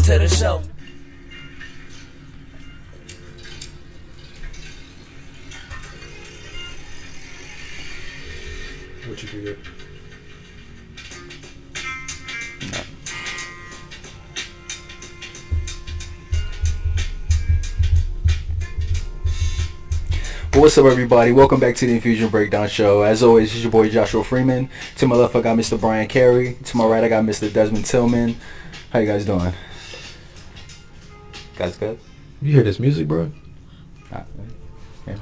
to the show. What you do? What's up, everybody? Welcome back to the Infusion Breakdown Show. As always, it's your boy Joshua Freeman. To my left, I got Mr. Brian Carey. To my right, I got Mr. Desmond Tillman. How you guys doing? Guys good? You hear this music, bro? Yeah.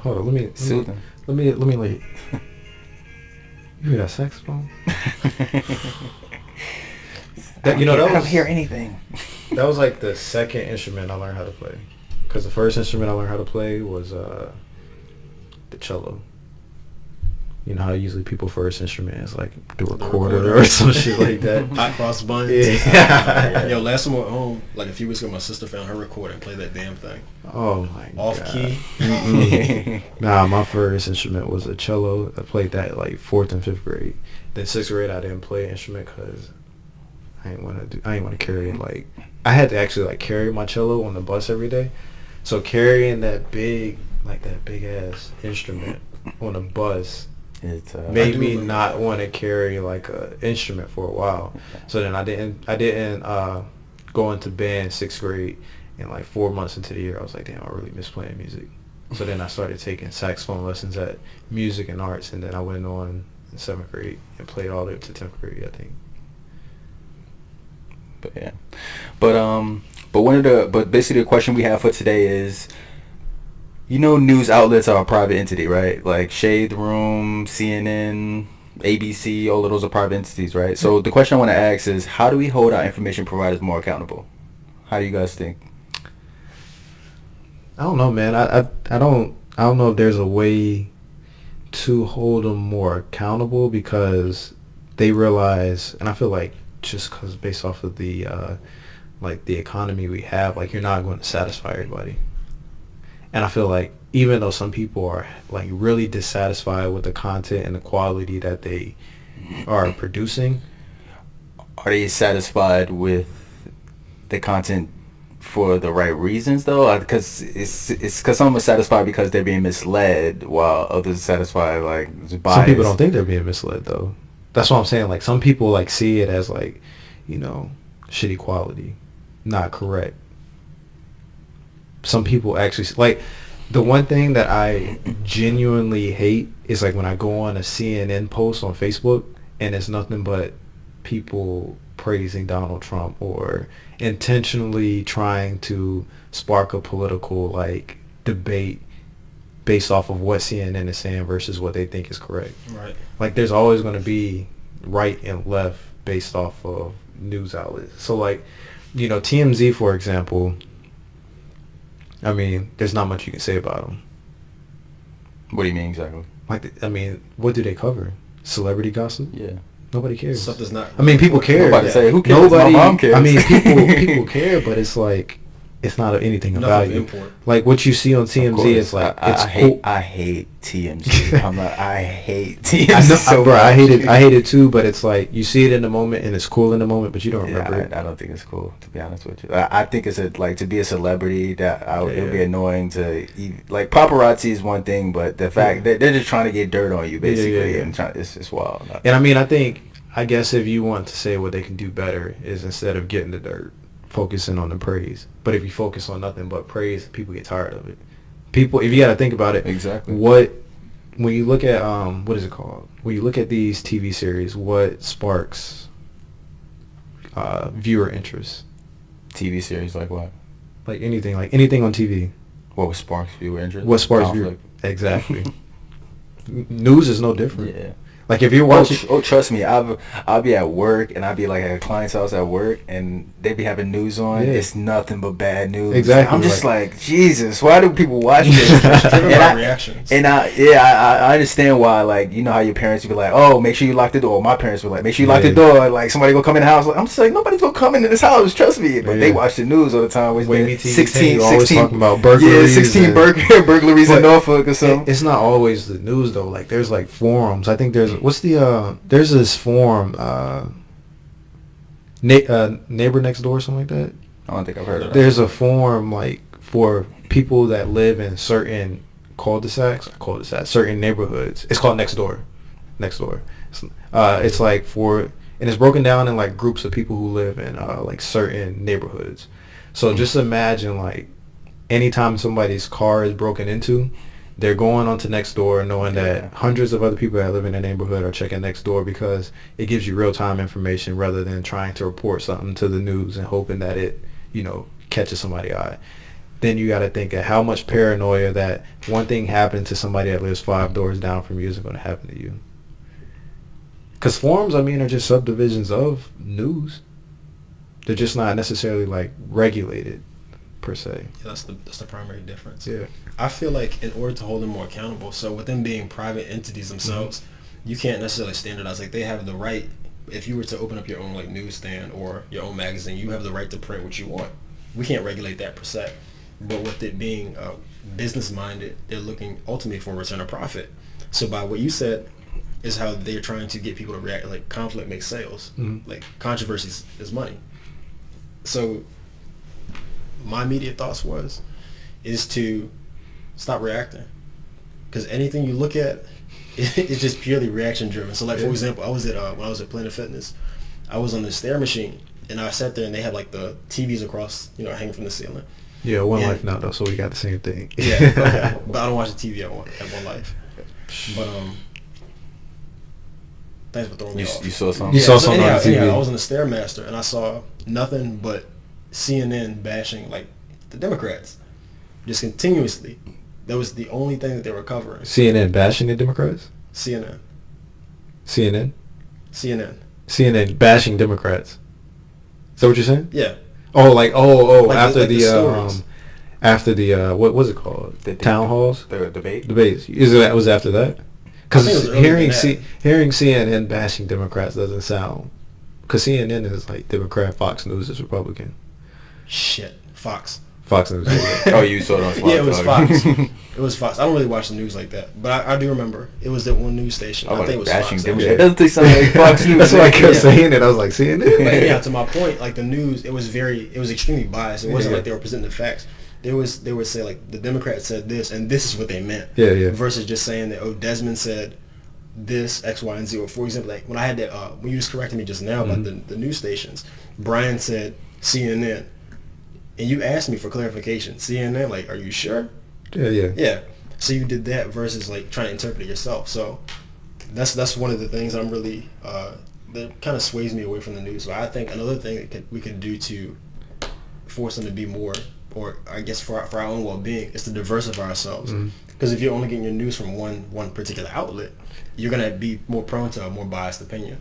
Hold on, let me like. You hear that saxophone? I don't hear anything. That was like the second instrument I learned how to play. Because the first instrument I learned how to play was the cello. You know how usually people first instrument is like the recorder or some shit like that. Hot cross buns. Yeah. Yo, last time I went home, like a few weeks ago, my sister found her recorder and played that damn thing. Oh my Off god. key. Nah, my first instrument was a cello. I played that like 4th and 5th grade. Then 6th grade I didn't play an instrument because I didn't want to carry it. Like I had to actually like carry my cello on the bus every day. So carrying that big ass instrument on a bus made me not want to carry like a instrument for a while. So then I didn't go into band 6th grade, and like 4 months into the year I was like, damn, I really miss playing music. So then I started taking saxophone lessons at Music and Arts, and then I went on in 7th grade and played all the way up to 10th grade, I think. But yeah, but basically the question we have for today is, news outlets are a private entity, right? Like Shade Room, CNN, ABC, all of those are private entities, right? So the question I want to ask is, how do we hold our information providers more accountable? How do you guys think? I don't know, man. I don't know if there's a way to hold them more accountable, because they realize, and I feel like just because based off of the the economy we have, like you're not going to satisfy everybody. And I feel like even though some people are like really dissatisfied with the content and the quality that they are producing, are they satisfied with the content for the right reasons though? Because it's because some are satisfied because they're being misled, while others are satisfied like biased. Some people don't think they're being misled though. That's what I'm saying. Like some people like see it as like, shitty quality, not correct. Some people actually like, the one thing that I genuinely hate is like when I go on a CNN post on Facebook and it's nothing but people praising Donald Trump or intentionally trying to spark a political like debate based off of what CNN is saying versus what they think is correct. Right. Like there's always going to be right and left based off of news outlets. So like, TMZ, for example, I mean, there's not much you can say about them. What do you mean exactly? Like, I mean, what do they cover? Celebrity gossip? Yeah. Nobody cares. Stuff does not. I mean, people care. I'm about to say, who cares? Nobody. My mom cares. I mean, people care, but it's like, it's not anything of Nothing value. import. Like what you see on TMZ is like, it's cool. I hate TMZ. I hate TMZ so bro, much. I hate it too. But it's like you see it in the moment and it's cool in the moment, but you don't remember it. I don't think it's cool, to be honest with you. I think it's to be a celebrity that it would be annoying to like paparazzi is one thing, but the fact that they're just trying to get dirt on you basically, and it's wild. And I guess if you want to say what they can do better is instead of getting the dirt, focusing on the praise. But if you focus on nothing but praise, people get tired of it. People, if you got to think about it, exactly. When you look at what is it called? When you look at these TV series, what sparks viewer interest? TV series like what? Like anything on TV. What sparks viewer interest? What sparks viewer? Exactly. News is no different. Yeah. Like if you're watching, trust me, I'll be at work and I'll be like at a client's house at work and they be having news on. Yeah. It's nothing but bad news. Exactly. I'm just like Jesus, why do people watch this? Reactions. And I understand why. Like how your parents would be like, oh, make sure you lock the door. My parents were like, make sure you lock the door. Like somebody gonna come in the house. I'm just like, nobody's gonna come into this house. Trust me. But they watch the news all the time. Wavy 16 always talking about burglaries. Yeah, 16 burglaries in Norfolk or something. It's not always the news though. Like there's like forums. I think there's there's this forum, neighbor next door, something like that. I don't think I've heard of that. There's a form like for people that live in certain certain neighborhoods. It's called Next Door. It's like and it's broken down in like groups of people who live in like certain neighborhoods. So just imagine like anytime somebody's car is broken into, they're going onto Nextdoor knowing that hundreds of other people that live in the neighborhood are checking Nextdoor because it gives you real-time information rather than trying to report something to the news and hoping that it, catches somebody's eye. Then you got to think of how much paranoia that one thing happened to somebody that lives 5 doors down from you isn't going to happen to you. Because forums, are just subdivisions of news. They're just not necessarily like regulated per se. Yeah, that's the primary difference. Yeah. I feel like in order to hold them more accountable, so with them being private entities themselves, you can't necessarily standardize. Like they have the right, if you were to open up your own like newsstand or your own magazine, you have the right to print what you want. We can't regulate that per se. But with it being business minded, they're looking ultimately for a return of profit. So by what you said is how they're trying to get people to react. Like conflict makes sales. Like controversy is money. So my immediate thoughts is to stop reacting, because anything you look at is just purely reaction driven. So like for example, I was at when I was at Planet Fitness, I was on the stair machine and I sat there and they had like the TVs across, hanging from the ceiling. Yeah, One Life now though, so we got the same thing. Yeah, okay. But I don't watch the TV at One Life. But thanks for throwing me off. You saw something? You saw something on the TV. Anyhow, I was on the Stairmaster and I saw nothing but CNN bashing like the Democrats, just continuously. That was the only thing that they were covering. CNN bashing the Democrats? CNN bashing Democrats. Is that what you're saying? Yeah. Oh, like after the the what was it called? The Town halls? The debate? Debates. Was after that? Because hearing that. CNN bashing Democrats doesn't sound... Because CNN is like Democrat, Fox News is Republican. Shit. Fox News. Oh, you saw it on Fox? Yeah, it was Fox. It was Fox. I don't really watch the news like that, but I do remember it was that one news station. I think it was bashing Fox. Democrats. It doesn't sound like Fox News. That's why I kept saying it. I was like, CNN? But yeah, to my point, like the news, it was extremely biased. It wasn't like they were presenting the facts. They would say like the Democrats said this and this is what they meant. Yeah. Versus just saying that Desmond said this X, Y, and Z. Or for example, like when I had that when you just corrected me just now about the news stations, Brian said CNN, and you asked me for clarification. CNN, like, are you sure? Yeah. So you did that versus like trying to interpret it yourself. So that's one of the things I'm really that kind of sways me away from the news. So I think another thing that we could do to force them to be more, or I guess for our own well-being, is to diversify ourselves. Because if you're only getting your news from one particular outlet, you're gonna be more prone to a more biased opinion.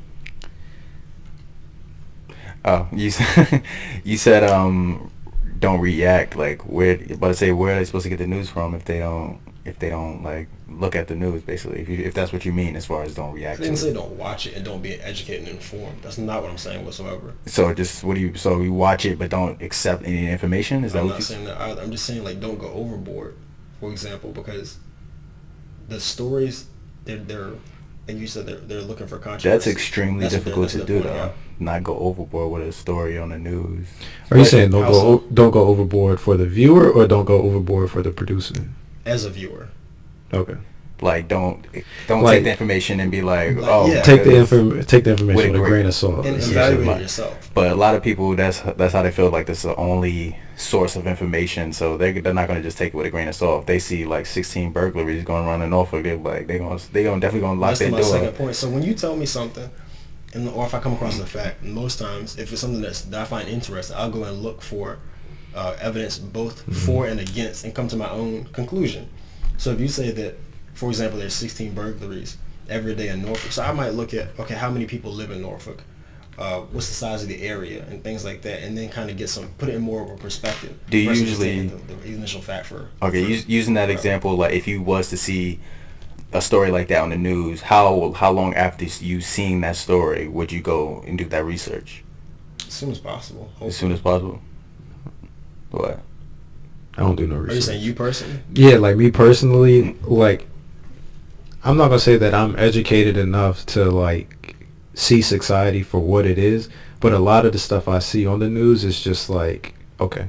Oh, you said don't react. Like where are they supposed to get the news from if they don't like look at the news, basically, if that's what you mean as far as don't react. I didn't say don't watch it and don't be educated and informed. That's not what I'm saying whatsoever. So you watch it but don't accept any information? Is that I'm what not saying that either. I'm just saying like don't go overboard, for example, because the stories they're like you said they're looking for controversy. That's extremely difficult to do though. Out. Not go overboard with a story on the news. Are you saying don't go overboard for the viewer or don't go overboard for the producer? As a viewer. Okay. Like don't like, take the information and be like take the information with a grain of salt and evaluate yourself. But a lot of people that's how they feel like this is the only source of information, so they're not going to just take it with a grain of salt. If they see like 16 burglaries going running off of it, like they definitely going to lock their door. That's my second point. So when you tell me something, or if I come across a fact, most times if it's something that I find interesting, I'll go and look for evidence both for and against and come to my own conclusion. So if you say that, for example, there's 16 burglaries every day in Norfolk, so I might look at, okay, how many people live in Norfolk? What's the size of the area and things like that, and then kind of put it in more of a perspective. Do you usually the initial fact for using that example, like if you was to see a story like that on the news, how long after you seeing that story would you go and do that research? As soon as possible. Hopefully. As soon as possible. What? I don't do no research. Are you saying you personally? Yeah, like me personally, like I'm not gonna say that I'm educated enough to like see society for what it is, but a lot of the stuff I see on the news is just like Okay.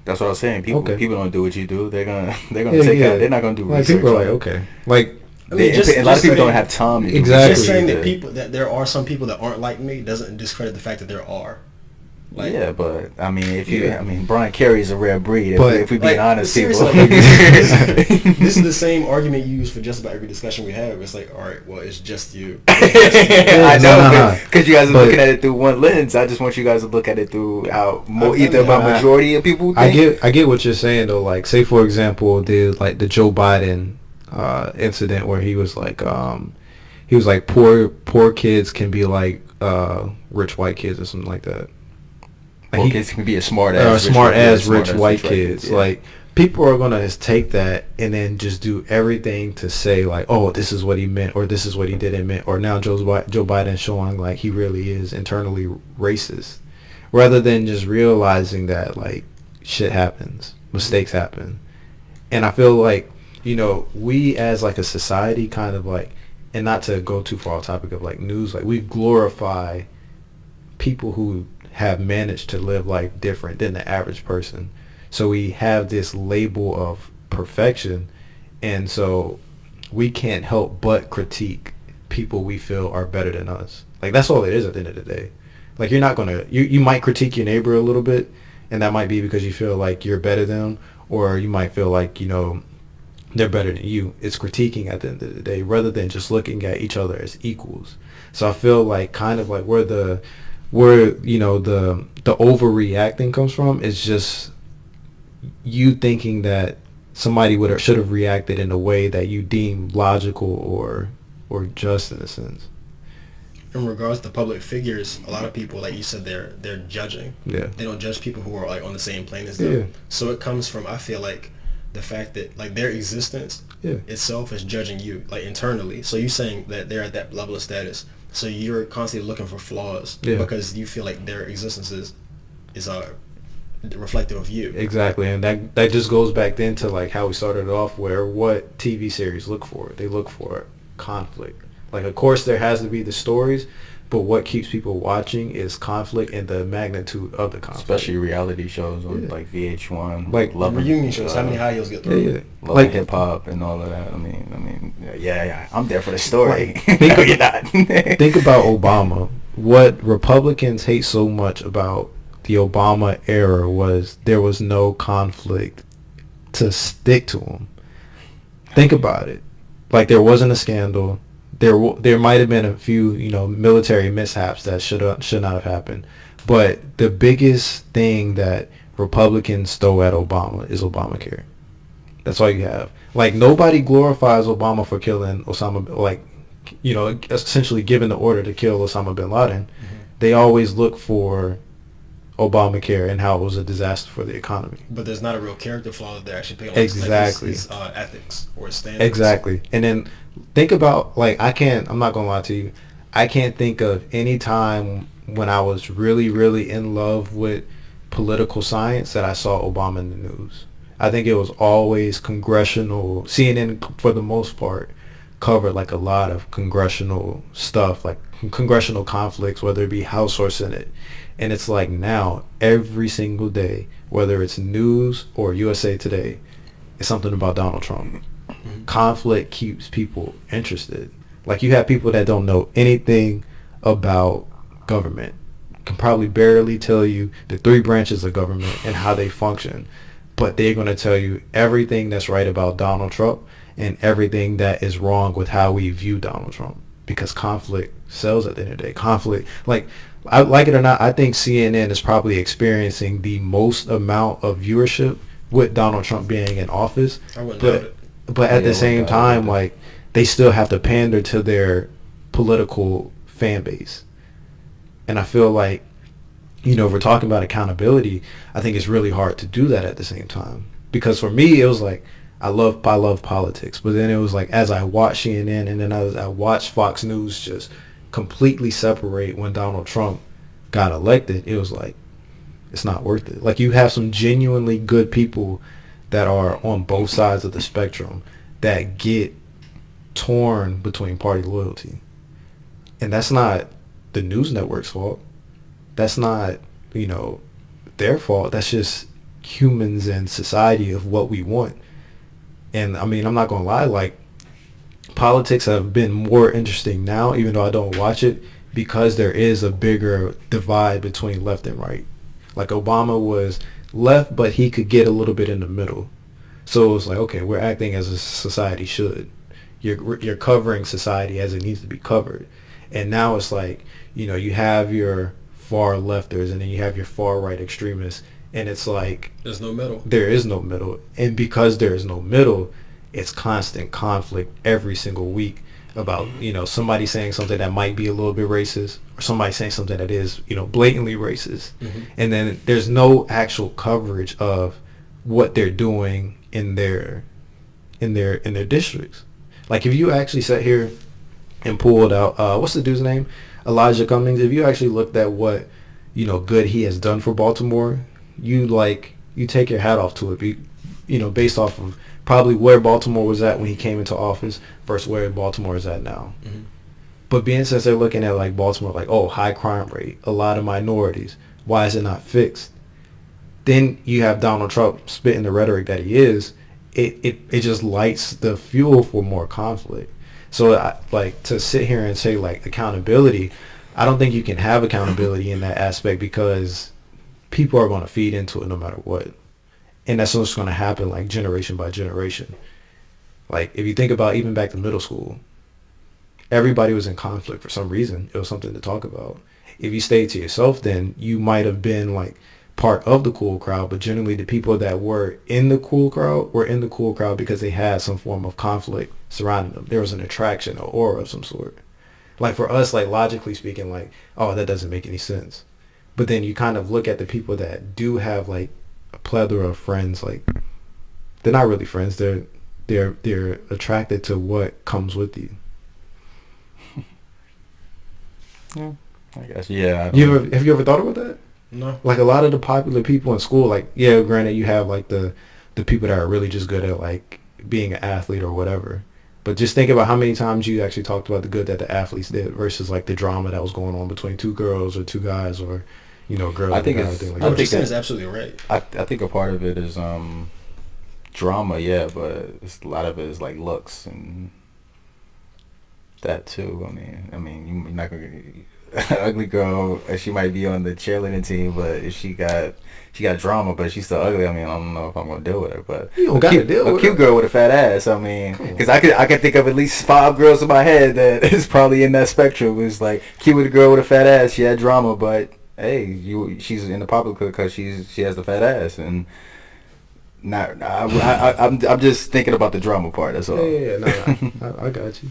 That's what I was saying. People Okay. people don't do what you do. They're gonna Yeah, take yeah. out. They're not gonna do Like research. people are like, on it. okay, like I mean, just, a lot of people saying, don't have time to do Exactly. Just saying that research. that there are some people that aren't like me doesn't discredit the fact that there are. Like, Yeah, but I mean, if you, Yeah. I mean, Brian Carey is a rare breed. But, If we being like, honest, people. seriously, like, this is the same argument you use for just about every discussion we have. It's like, all right, well, it's just you. I No, know, because you guys are But- looking at it through one lens. I just want you guys to look at it through how I've either done about that. majority of people think. I get what you're saying though. Like, say for example, the Joe Biden incident where he was like poor kids can be like rich white kids or something like that. Poor He- kids can be a smart or ass, smart ass rich white kids. yeah. Like, people are gonna just take that and then just do everything to say like, oh, this is what he meant, or this is what he didn't mean, or now Joe Biden showing like he really is internally racist, rather than just realizing that like shit happens, mistakes happen. And I feel like, we as like a society kind of like, and not to go too far off topic of like news, like we glorify people who have managed to live life different than the average person. So we have this label of perfection, and so we can't help but critique people we feel are better than us. Like, that's all it is at the end of the day. Like, you're not gonna, you might critique your neighbor a little bit, and that might be because you feel like you're better than them, or you might feel like, they're better than you. It's critiquing at the end of the day, rather than just looking at each other as equals. So I feel like kind of like where the overreacting comes from is just you thinking that somebody should have reacted in a way that you deem logical or just in a sense. in regards to public figures, a lot of people, like you said, they're judging. Yeah. They don't judge people who are like on the same plane as them. Yeah. So it comes from, I feel like, the fact that like their existence itself is judging you like internally. So you saying that they're at that level of status, so you're constantly looking for flaws because you feel like their existence is reflective of you. Exactly, and that just goes back then to like how we started off, where what TV series look for. They look for conflict. Like, of course there has to be the stories, but what keeps people watching is conflict and the magnitude of the conflict. Especially reality shows on like VH1, like Love reunion shows. How many high heels get thrown? Yeah. Love Like hip hop and all of that. I mean, yeah. I'm there for the story. Think No, you're not. Think about Obama. What Republicans hate so much about the Obama era was there was no conflict to stick to him. Think about it. Like, there wasn't a scandal. There might have been a few, military mishaps that should not have happened. But the biggest thing that Republicans throw at Obama is Obamacare. That's all you have. Like, nobody glorifies Obama for killing Osama, like, essentially giving the order to kill Osama bin Laden. Mm-hmm. They always look for Obamacare and how it was a disaster for the economy. But there's not a real character flaw that they're actually paying on. Exactly. His ethics or his standards. Exactly. And then think about, like, I'm not going to lie to you, I can't think of any time when I was really, really in love with political science that I saw Obama in the news. I think it was always congressional. CNN, for the most part, covered like a lot of congressional stuff, like congressional conflicts, whether it be House or Senate. And it's like now, every single day, whether it's news or USA Today, it's something about Donald Trump. Mm-hmm. Conflict keeps people interested. Like, you have people that don't know anything about government, can probably barely tell you the 3 branches of government and how they function, but they're going to tell you everything that's right about Donald Trump and everything that is wrong with how we view Donald Trump, because conflict sells at the end of the day. Conflict, like it or not, I think CNN is probably experiencing the most amount of viewership with Donald Trump being in office. I wouldn't doubt it. But at the same time, like, they still have to pander to their political fan base. And I feel like, if we're talking about accountability, I think it's really hard to do that at the same time. Because for me, it was like, I love politics. But then it was like, as I watched CNN and then I watched Fox News just completely separate when Donald Trump got elected, it was like, it's not worth it. Like, you have some genuinely good people that are on both sides of the spectrum that get torn between party loyalty. And that's not the news network's fault. That's not, their fault. That's just humans and society of what we want. And I mean, I'm not gonna lie, like politics have been more interesting now, even though I don't watch it, because there is a bigger divide between left and right. Like Obama was left, but he could get a little bit in the middle. So it was like, okay, we're acting as a society should. You're covering society as it needs to be covered. And now it's like, you know, you have your far lefters and then you have your far right extremists, and it's like there's no middle. There is no middle. And because there is no middle, it's constant conflict every single week about, you know, somebody saying something that might be a little bit racist, or somebody saying something that is, you know, blatantly racist. And then there's no actual coverage of what they're doing in their districts. Like if you actually sat here and pulled out what's the dude's name? Elijah Cummings. If you actually looked at what, you know, good he has done for Baltimore, you take your hat off to it. You know, based off of probably where Baltimore was at when he came into office versus where Baltimore is at now. But being since they're looking at like Baltimore, like, oh, high crime rate, a lot of minorities, why is it not fixed? Then you have Donald Trump spitting the rhetoric that he is. It just lights the fuel for more conflict. So like to sit here and say like accountability, I don't think you can have accountability in that aspect, because people are going to feed into it no matter what. And that's what's going to happen like generation by generation. Like if you think about even back to middle school, everybody was in conflict for some reason. It was something to talk about. If you stayed to yourself, then you might have been like part of the cool crowd, but generally the people that were in the cool crowd were in the cool crowd because they had some form of conflict surrounding them. There was an attraction, an aura of some sort. Like for us, like logically speaking, like, oh, that doesn't make any sense. But then you kind of look at the people that do have like a plethora of friends, like they're not really friends. They're attracted to what comes with you. Yeah, I guess. Yeah. Have you ever thought about that? No. Like a lot of the popular people in school, like, yeah, granted you have like the people that are really just good at like being an athlete or whatever. But just think about how many times you actually talked about the good that the athletes did versus like the drama that was going on between two girls or two guys, or, you know, girls. I think and it's, guys, like What that. you're saying is absolutely right. I think a part of it is drama, yeah, but a lot of it is like looks and that too. I mean, you're not gonna ugly girl. She might be on the cheerleading team, but if she got drama, but she's still ugly. I mean, I don't know if I'm gonna deal with her. But You don't gotta deal with a cute her. girl with a fat ass. I mean, because I could think of at least 5 girls in my head that is probably in that spectrum. It's like cute with a girl with a fat ass. She had drama, but hey, she's in the popular because she has the fat ass, and not. I'm just thinking about the drama part. That's all. Yeah, no, I got you.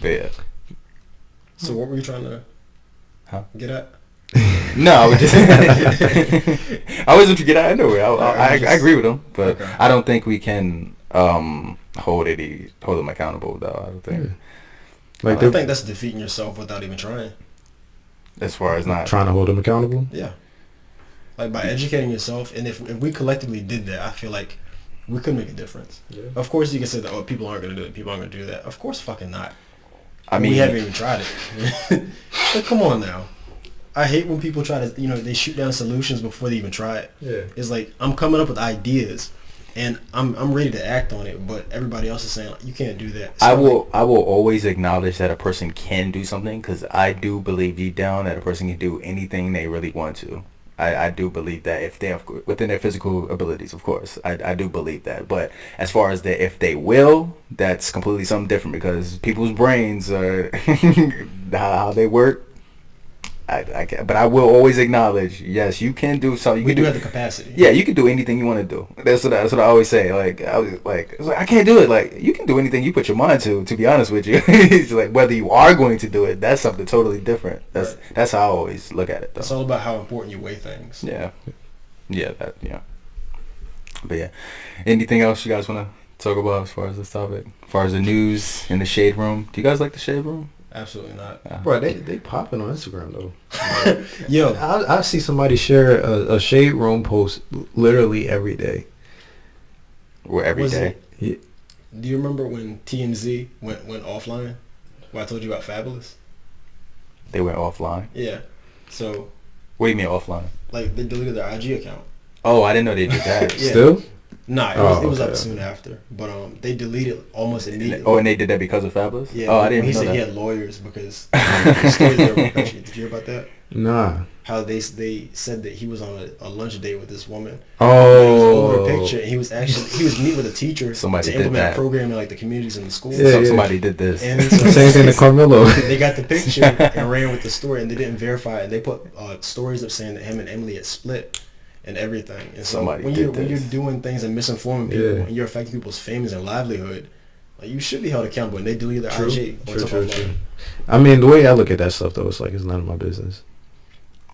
But yeah. So what were you trying to get at? No, I was just I wasn't to get out anyway. I agree with him, but okay. I don't think we can hold them accountable though. I don't think. Yeah. Like I think that's defeating yourself without even trying. As far as not trying to hold them accountable. Yeah. Like by educating yourself, and if we collectively did that, I feel like we could make a difference. Yeah. Of course, you can say that, oh, people aren't going to do it. People aren't going to do that. Of course, fucking not. I mean, we haven't even tried it. But come on now. I hate when people try to, they shoot down solutions before they even try it. Yeah. It's like, I'm coming up with ideas, and I'm ready to act on it, but everybody else is saying, you can't do that. So I will always acknowledge that a person can do something, because I do believe deep down that a person can do anything they really want to. I do believe that if they have, within their physical abilities, of course, I do believe that. But as far as if they will, that's completely something different, because people's brains are how they work. I can, but I will always acknowledge, yes, you can do something. We do have the capacity. Yeah, you can do anything you want to do. That's what I always say. It's like I can't do it. Like, you can do anything you put your mind to be honest with you. It's like whether you are going to do it, that's something totally different. That's how I always look at it, though. It's all about how important you weigh things. Yeah. But yeah. Anything else you guys want to talk about as far as this topic? As far as the news in the Shade Room? Do you guys like the Shade Room? Absolutely not. Bro, they popping on Instagram though. Yo, I see somebody share a Shade Room post literally every day. Well, every day. Yeah. Do you remember when TMZ went offline? When I told you about Fabulous? They went offline. Yeah. So What do you mean offline? Like they deleted their IG account. Oh, I didn't know they did that. Yeah. Still? Nah, it was up soon after, but they deleted almost immediately. Oh, and they did that because of Fabulous? Yeah. Oh, I didn't he know said that. he had lawyers because the stories they were perpetuating. Did you hear about that? Nah. How they said that he was on a lunch date with this woman. Oh. It was over a picture, and he was meeting with a teacher Somebody to did implement that. a program in like the communities and the schools. Yeah, Somebody did this. And so Same thing to Carmelo. They got the picture and ran with the story, and they didn't verify it. They put stories up saying that him and Emily had split and everything. And so when you're doing things and misinforming people, and you're affecting people's families and livelihood, like you should be held accountable. And they deleted their IG. True. I mean, the way I look at that stuff though, it's like it's none of my business.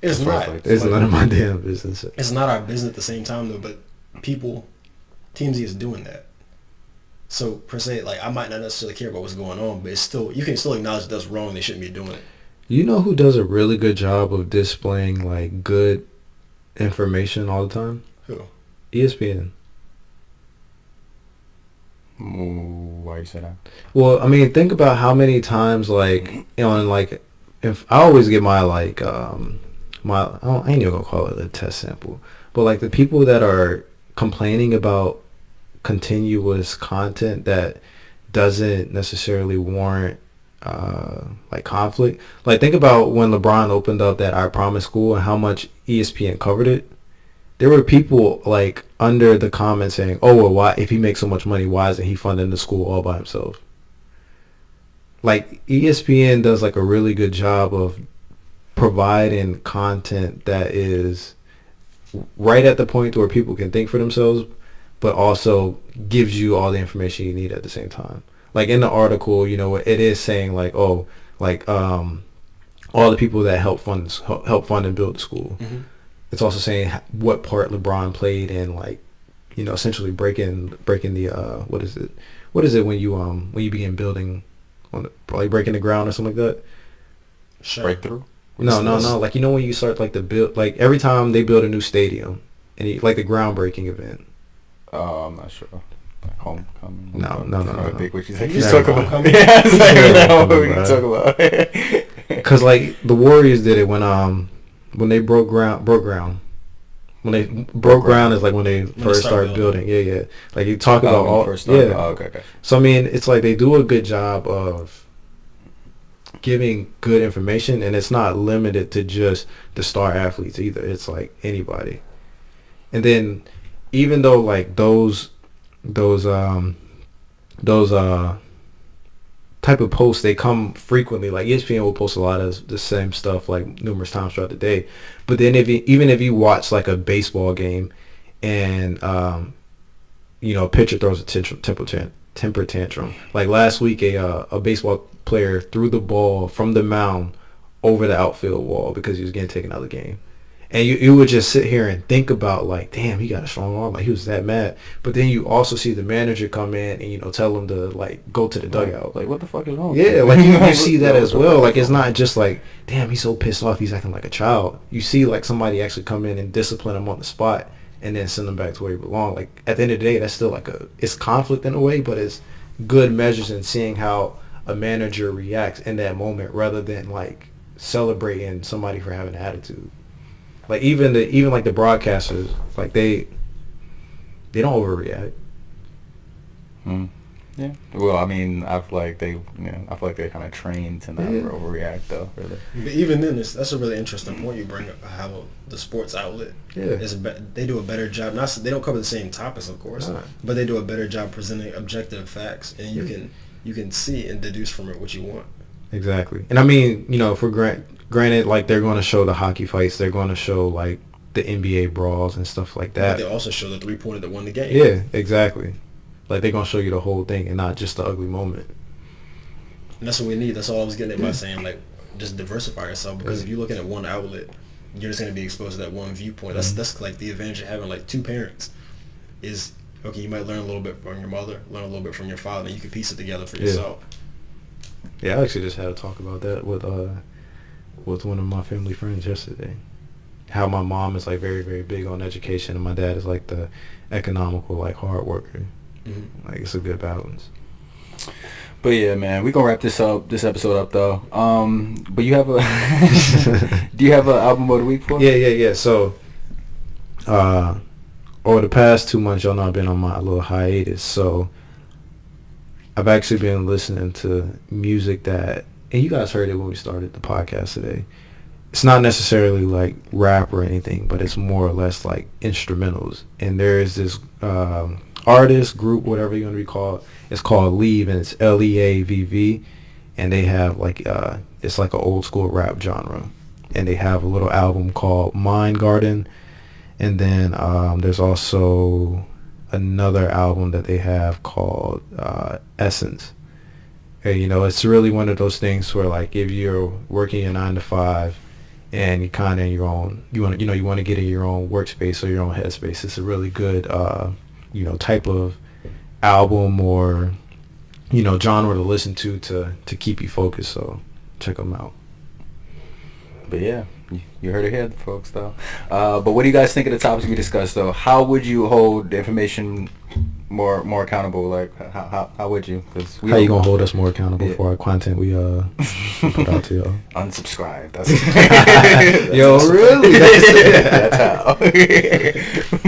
It's not. It's none of my damn business. It's not our business at the same time though, but TMZ is doing that. So per se, like I might not necessarily care about what's going on, but it's still, you can still acknowledge that's wrong. They shouldn't be doing it. You know who does a really good job of displaying like good information all the time? Who? ESPN. Why you say that? Well, I mean, think about how many times like on like if I always get my like I ain't even gonna call it a test sample, but like the people that are complaining about continuous content that doesn't necessarily warrant like conflict. Like think about when LeBron opened up that I Promise school and how much ESPN covered it. There were people like under the comments saying, "Oh well, why if he makes so much money, why isn't he funding the school all by himself?" Like ESPN does like a really good job of providing content that is right at the point where people can think for themselves, but also gives you all the information you need at the same time. Like in the article, you know, it is saying like, oh, like all the people that help fund and build the school. Mm-hmm. It's also saying what part LeBron played in, like, you know, essentially breaking the what is it when you begin building on probably breaking the ground or something like that. Sure. Breakthrough. No. Like, you know, when you start like the build, like every time they build a new stadium, and like the groundbreaking event. I'm not sure. Like homecoming. No. Big what you think You you talk talk about about? Yeah, it's like what you talk about. Because like the Warriors did it when they broke ground. When they broke ground is like when they first started building. Yeah. Like you talk about all. Okay. So I mean, it's like they do a good job of giving good information, and it's not limited to just the star athletes either. It's like anybody. And then even though like those type of posts, they come frequently. Like ESPN will post a lot of the same stuff like numerous times throughout the day. But then even if you watch like a baseball game and you know, a pitcher throws a temper tantrum. Like last week, a baseball player threw the ball from the mound over the outfield wall because he was getting taken out of the game. And you would just sit here and think about like, damn, he got a strong arm. Like he was that mad. But then you also see the manager come in and, you know, tell him to like go to the dugout. Like what the fuck is wrong? Yeah, like you see that as well. Like it's not just like, damn, he's so pissed off, he's acting like a child. You see like somebody actually come in and discipline him on the spot and then send him back to where he belongs. Like at the end of the day, that's still like it's conflict in a way, but it's good measures in seeing how a manager reacts in that moment rather than like celebrating somebody for having an attitude. Like even like the broadcasters, like they don't overreact. Yeah. Well, I mean, I feel like they're kind of trained to not overreact, though. Really. But even then, that's a really interesting point you bring up. How the sports outlet they do a better job. They don't cover the same topics, of course, but they do a better job presenting objective facts, and you can see and deduce from it what you want. Exactly. And I mean, you know, for granted, like they're going to show the hockey fights, they're going to show like the NBA brawls and stuff like that. But they also show the 3-pointer that won the game. Yeah, exactly. Like they're going to show you the whole thing and not just the ugly moment. And that's what we need. That's all I was getting at by saying, like, just diversify yourself, because if you're looking at one outlet, you're just going to be exposed to that one viewpoint. That's like the advantage of having like two parents is, okay, you might learn a little bit from your mother, learn a little bit from your father, and you can piece it together for yourself. Yeah, I actually just had a talk about that with one of my family friends yesterday. How my mom is like very, very big on education, and my dad is like the economical, like hard worker. Mm-hmm. Like it's a good balance. But yeah, man, we gonna wrap this episode up though. But you have a do you have an album of the week for us? Yeah. So, over the past 2 months, y'all know I've been on my little hiatus. So, I've actually been listening to music that, and you guys heard it when we started the podcast today. It's not necessarily like rap or anything, but it's more or less like instrumentals. And there is this artist group, whatever you want to be called. It's called Leave, and it's Leavv, and they have like it's like an old school rap genre, and they have a little album called Mind Garden, and then there's also another album that they have called Essence. And, you know, it's really one of those things where like if you're working a 9 to 5 and you kind of in your own, you want to get in your own workspace or your own headspace, it's a really good type of album or genre to listen to keep you focused. So check them out. But yeah, you heard it here, folks, though. But what do you guys think of the topics we discussed, though? How would you hold the information more accountable? Like, how would you? How you gonna hold us more accountable for our content we put out to y'all? Unsubscribe. That's yo, really? That's how.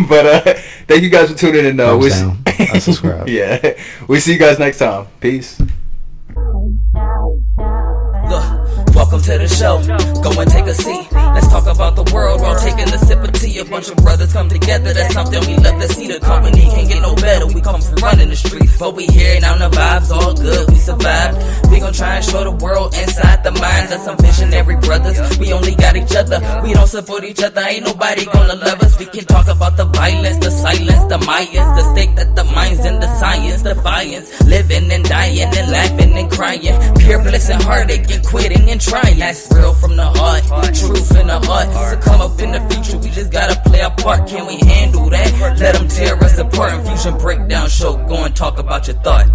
But thank you guys for tuning in, though. I subscribe. Yeah, we'll see you guys next time. Peace. Welcome to the show. Go and take a seat. Let's talk about the world while taking a sip of tea. A bunch of brothers come together. That's something we love to see. The company can't get no better. We come from running the streets, but we here now. The vibes all good. We survived. We gon' try and show the world inside the minds of some visionary brothers. We only got each other. We don't support each other. Ain't nobody gonna love us. We can talk about the violence, the silence, the Mayans, the stake that the minds in the science, defiance, living and dying and laughing and crying, pure bliss and heartache and quitting and trying. That's real from the heart, truth in the heart. To come up in the future, we just gotta play our part. Can we handle that? Let them tear us apart. Infusion breakdown show. Go and talk about your thought.